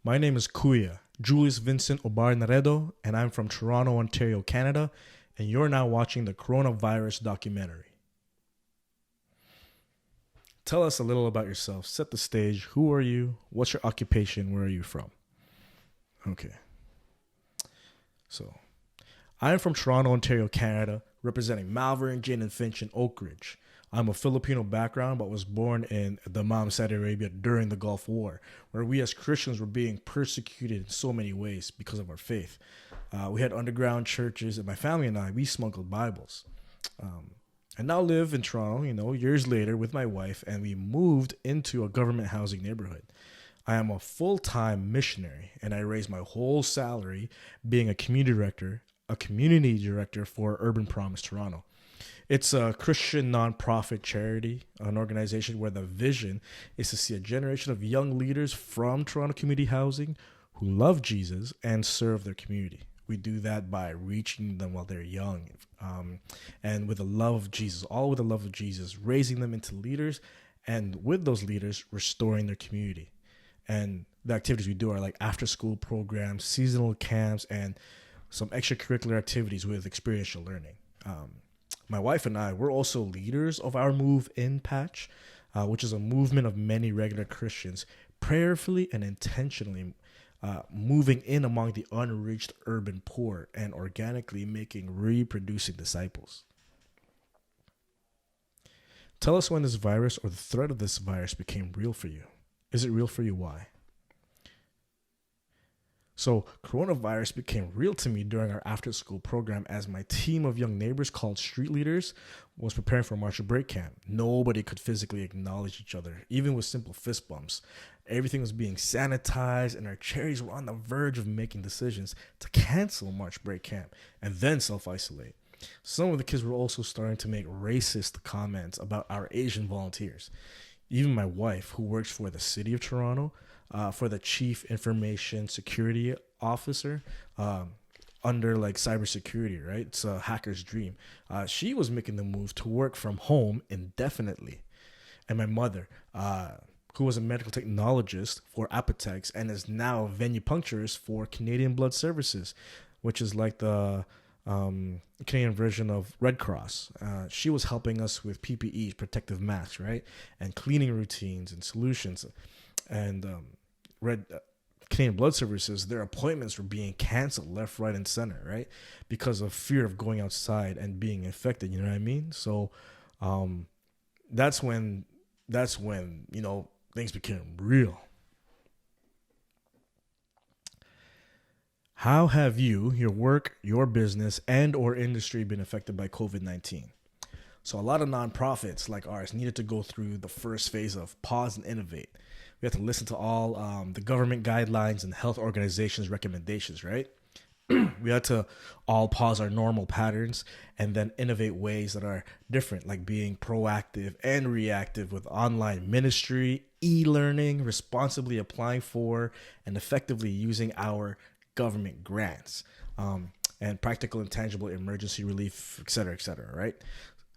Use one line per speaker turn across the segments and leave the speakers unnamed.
My name is Kuya, Julius Vincent Obar Naredo, and I'm from Toronto, Ontario, Canada, and you're now watching the coronavirus documentary. Tell us a little about yourself. Set the stage. Who are you? What's your occupation? Where are you from? Okay. So, I'm from Toronto, Ontario, Canada, representing Malvern, Jane, and Finch in Oak Ridge. I'm of Filipino background, but was born in Dammam, Saudi Arabia during the Gulf War, where we as Christians were being persecuted in so many ways because of our faith. We had underground churches, and my family and I, we smuggled Bibles. I now live in Toronto, years later with my wife, and we moved into a government housing neighborhood. I am a full-time missionary, and I raise my whole salary being a community director for Urban Promise Toronto. It's a Christian nonprofit charity, an organization where the vision is to see a generation of young leaders from Toronto community housing who love Jesus and serve their community. We do that by reaching them while they're young, and with the love of Jesus, all with the love of Jesus, raising them into leaders, and with those leaders, restoring their community. And the activities we do are like after-school programs, seasonal camps, and some extracurricular activities with experiential learning. My wife and I, we're also leaders of our Move In Patch, which is a movement of many regular Christians prayerfully and intentionally moving in among the unreached urban poor and organically making reproducing disciples. Tell us when this virus or the threat of this virus became real for you. Is it real for you? Why? So coronavirus became real to me during our after-school program as my team of young neighbors called Street Leaders was preparing for March break camp. Nobody could physically acknowledge each other, even with simple fist bumps. Everything was being sanitized, and our cherries were on the verge of making decisions to cancel March break camp and then self-isolate. Some of the kids were also starting to make racist comments about our Asian volunteers. Even my wife, who works for the city of Toronto, for the chief information security officer under like cybersecurity, right? It's a hacker's dream. She was making the move to work from home indefinitely. And my mother, who was a medical technologist for Apotex and is now a venipuncturist for Canadian Blood Services, which is like the Canadian version of Red Cross. She was helping us with PPE, protective masks, right? And cleaning routines and solutions. And Canadian Blood Services, their appointments were being canceled left, right, and center, right? Because of fear of going outside and being infected, you know what I mean? So that's when things became real. How have you, your work, your business, and or industry been affected by COVID-19? So a lot of nonprofits like ours needed to go through the first phase of pause and innovate. We had to listen to all the government guidelines and health organizations' recommendations, right? We had to all pause our normal patterns and then innovate ways that are different, like being proactive and reactive with online ministry, e-learning, responsibly applying for and effectively using our government grants, and practical and tangible emergency relief, et cetera, right?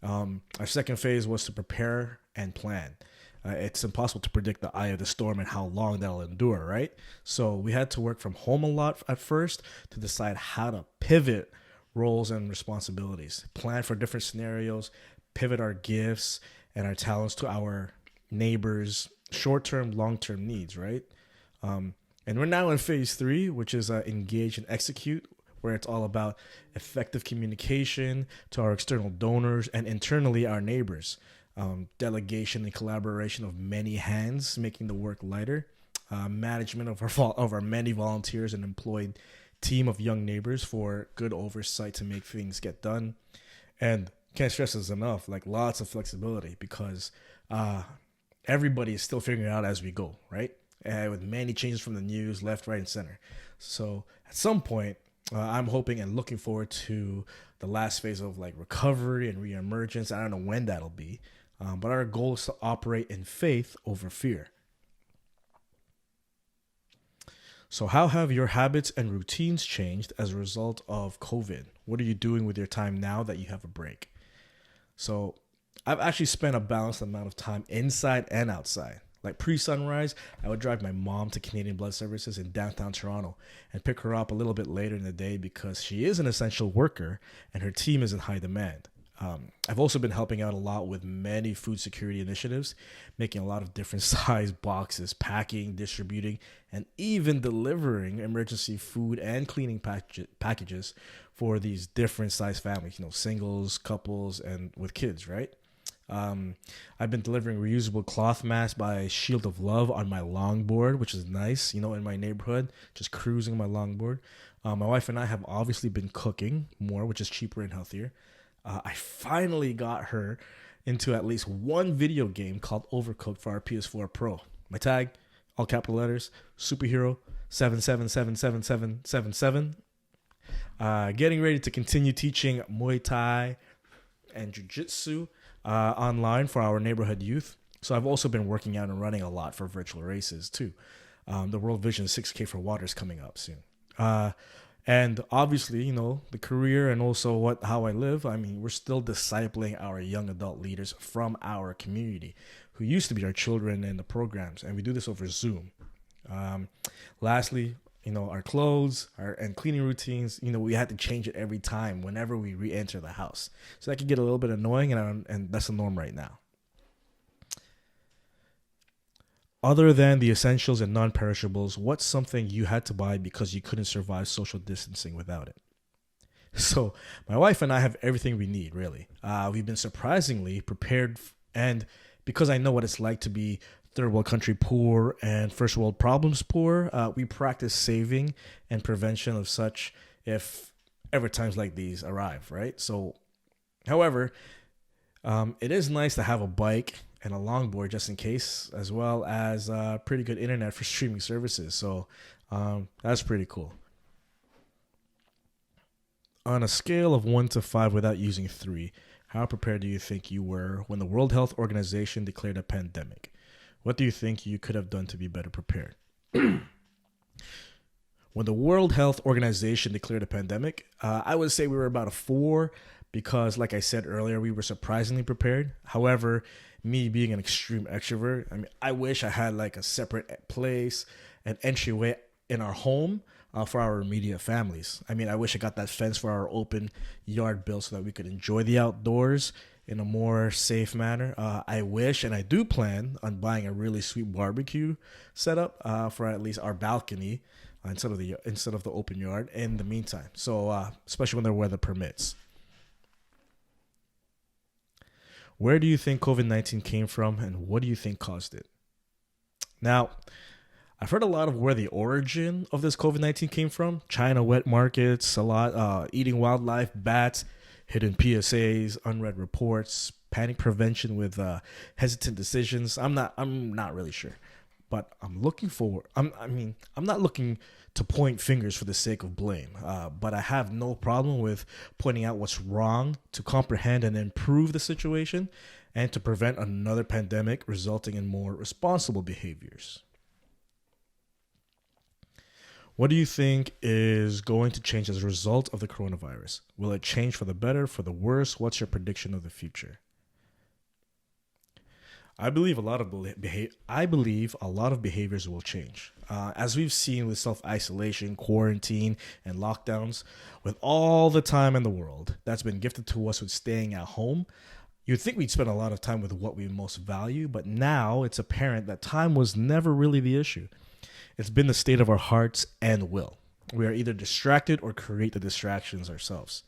Our second phase was to prepare and plan. It's impossible to predict the eye of the storm and how long that'll endure, right? So we had to work from home a lot at first to decide how to pivot roles and responsibilities, plan for different scenarios, pivot our gifts and our talents to our neighbors' short-term, long-term needs, right? And we're now in phase 3, which is engage and execute, where it's all about effective communication to our external donors and internally our neighbors. Delegation and collaboration of many hands, making the work lighter. Management of our many volunteers and employed team of young neighbors for good oversight to make things get done. And can't stress this enough, like lots of flexibility because everybody is still figuring it out as we go, right? With many changes from the news, left, right, and center. So at some point, I'm hoping and looking forward to the last phase of like recovery and reemergence. I don't know when that'll be. But our goal is to operate in faith over fear. So how have your habits and routines changed as a result of COVID? What are you doing with your time now that you have a break? So I've actually spent a balanced amount of time inside and outside. Like pre-sunrise, I would drive my mom to Canadian Blood Services in downtown Toronto and pick her up a little bit later in the day because she is an essential worker and her team is in high demand. I've also been helping out a lot with many food security initiatives, making a lot of different size boxes, packing, distributing, and even delivering emergency food and cleaning packages for these different size families, singles, couples, and with kids, right? I've been delivering reusable cloth masks by Shield of Love on my longboard, which is nice, in my neighborhood, just cruising my longboard. My wife and I have obviously been cooking more, which is cheaper and healthier. I finally got her into at least one video game called Overcooked for our PS4 Pro. My tag, all capital letters, superhero 777777. Getting ready to continue teaching Muay Thai and Jiu-Jitsu online for our neighborhood youth. So I've also been working out and running a lot for virtual races too. The World Vision 6K for Water is coming up soon. And obviously, the career and also how I live, we're still discipling our young adult leaders from our community who used to be our children in the programs. And we do this over Zoom. Lastly, our clothes and cleaning routines, we had to change it every time whenever we re-enter the house. So that could get a little bit annoying, and that's the norm right now. Other than the essentials and non-perishables, what's something you had to buy because you couldn't survive social distancing without it? So my wife and I have everything we need, really. We've been surprisingly prepared, and because I know what it's like to be third world country poor and first world problems poor, we practice saving and prevention of such if ever times like these arrive, right? So, however, it is nice to have a bike and a longboard just in case, as well as pretty good internet for streaming services. So that's pretty cool. On a scale of 1 to 5 without using 3, how prepared do you think you were when the World Health Organization declared a pandemic? What do you think you could have done to be better prepared? When the World Health Organization declared a pandemic, I would say we were about a 4 because, like I said earlier, we were surprisingly prepared. However, me being an extreme extrovert, I wish I had like a separate place, an entryway in our home for our immediate families. I wish I got that fence for our open yard built so that we could enjoy the outdoors in a more safe manner. I wish, and I do plan on buying a really sweet barbecue setup for at least our balcony instead of the open yard in the meantime. So especially when the weather permits. Where do you think COVID-19 came from, and what do you think caused it? Now, I've heard a lot of where the origin of this COVID-19 came from. China wet markets, a lot, eating wildlife, bats, hidden PSAs, unread reports, panic prevention with hesitant decisions. I'm not really sure, but I'm not looking to point fingers for the sake of blame, but I have no problem with pointing out what's wrong to comprehend and improve the situation and to prevent another pandemic resulting in more responsible behaviors. What do you think is going to change as a result of the coronavirus? Will it change for the better, for the worse? What's your prediction of the future? I believe a lot of behaviors will change. As we've seen with self-isolation, quarantine, and lockdowns, with all the time in the world that's been gifted to us with staying at home, you'd think we'd spend a lot of time with what we most value, but now it's apparent that time was never really the issue. It's been the state of our hearts and will. We are either distracted or create the distractions ourselves.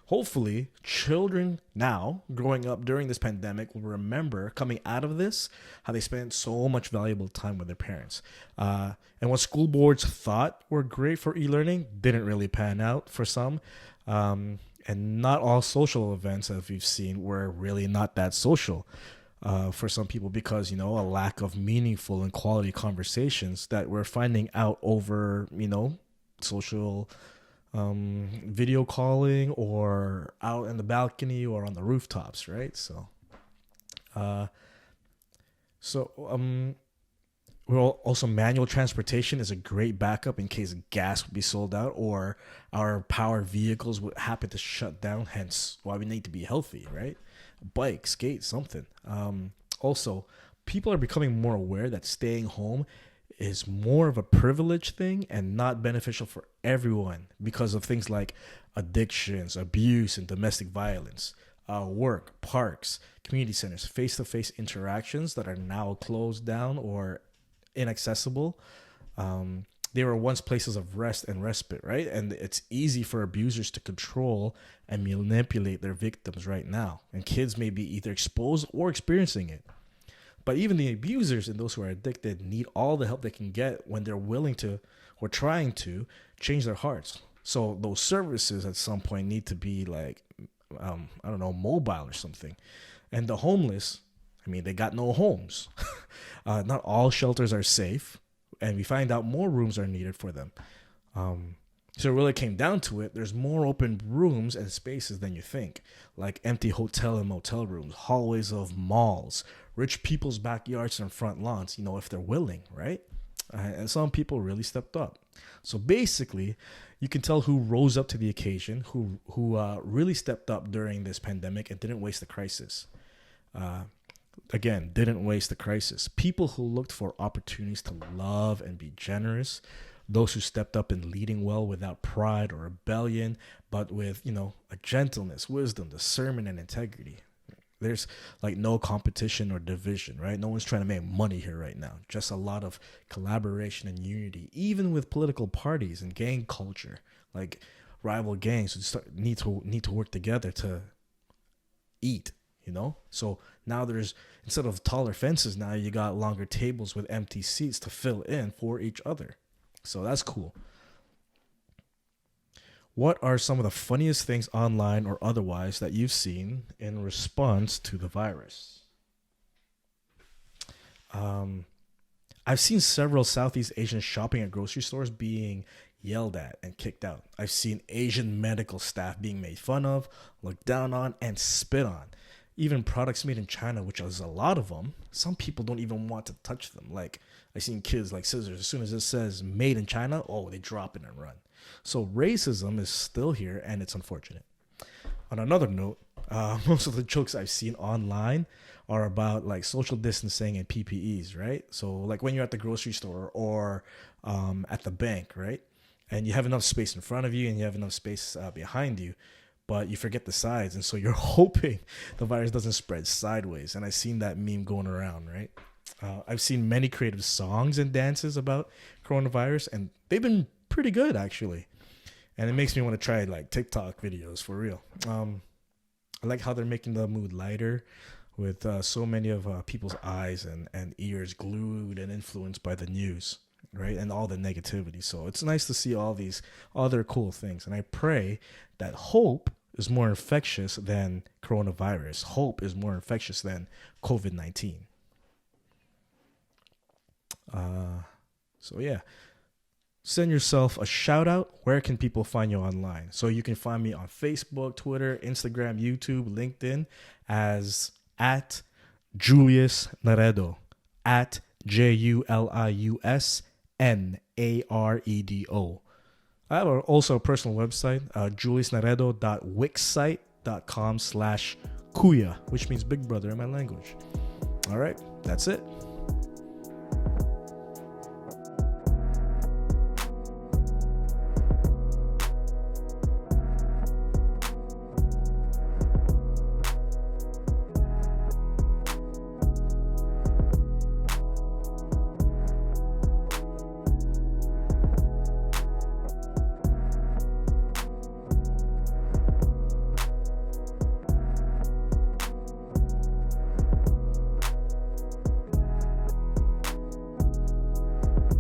Hopefully, children now growing up during this pandemic will remember coming out of this how they spent so much valuable time with their parents. And what school boards thought were great for e-learning didn't really pan out for some. And not all social events, as we've seen, were really not that social for some people because, a lack of meaningful and quality conversations that we're finding out over, social video calling or out in the balcony or on the rooftops, right? Well, also manual transportation is a great backup in case gas would be sold out or our powered vehicles would happen to shut down, hence why we need to be healthy, right? Bike, skate, something. Also, people are becoming more aware that staying home is more of a privilege thing and not beneficial for everyone because of things like addictions, abuse, and domestic violence. Work, parks, community centers, face-to-face interactions that are now closed down or inaccessible. They were once places of rest and respite, right? And it's easy for abusers to control and manipulate their victims right now. And kids may be either exposed or experiencing it. But even the abusers and those who are addicted need all the help they can get when they're willing to or trying to change their hearts. So those services at some point need to be like, mobile or something. And the homeless, they got no homes. Not all shelters are safe. And we find out more rooms are needed for them. So it really came down to it. There's more open rooms and spaces than you think, like empty hotel and motel rooms, hallways of malls, rich people's backyards and front lawns, if they're willing, right? And some people really stepped up. So basically, you can tell who rose up to the occasion, who really stepped up during this pandemic and didn't waste the crisis. Didn't waste the crisis. People who looked for opportunities to love and be generous. Those who stepped up in leading well without pride or rebellion, but with, a gentleness, wisdom, discernment, and integrity. There's no competition or division, right? No one's trying to make money here right now. Just a lot of collaboration and unity, even with political parties and gang culture, like rival gangs who need to work together to eat. So now instead of taller fences, now you got longer tables with empty seats to fill in for each other. So that's cool. What are some of the funniest things online or otherwise that you've seen in response to the virus? I've seen several Southeast Asians shopping at grocery stores being yelled at and kicked out. I've seen Asian medical staff being made fun of, looked down on, and spit on. Even products made in China, which is a lot of them, some people don't even want to touch them. Like, I've seen kids like scissors. As soon as it says made in China, they drop it and run. So racism is still here, and it's unfortunate. On another note, most of the jokes I've seen online are about like social distancing and PPEs, right? So like when you're at the grocery store or at the bank, right? And you have enough space in front of you and you have enough space behind you, but you forget the sides. And so you're hoping the virus doesn't spread sideways. And I've seen that meme going around, right? I've seen many creative songs and dances about coronavirus, and they've been pretty good, actually. And it makes me want to try like TikTok videos for real. I like how they're making the mood lighter with so many of people's eyes and ears glued and influenced by the news, right? And all the negativity. So it's nice to see all these other cool things. And I pray that hope is more infectious than coronavirus. Hope is more infectious than COVID-19. So yeah, send yourself a shout out. Where can people find you online? So you can find me on Facebook, Twitter, Instagram, YouTube, LinkedIn as at Julius Naredo, at JuliusNaredo. I have also a personal website, juliusnaredo.wixsite.com/Kuya, which means big brother in my language. All right, that's it.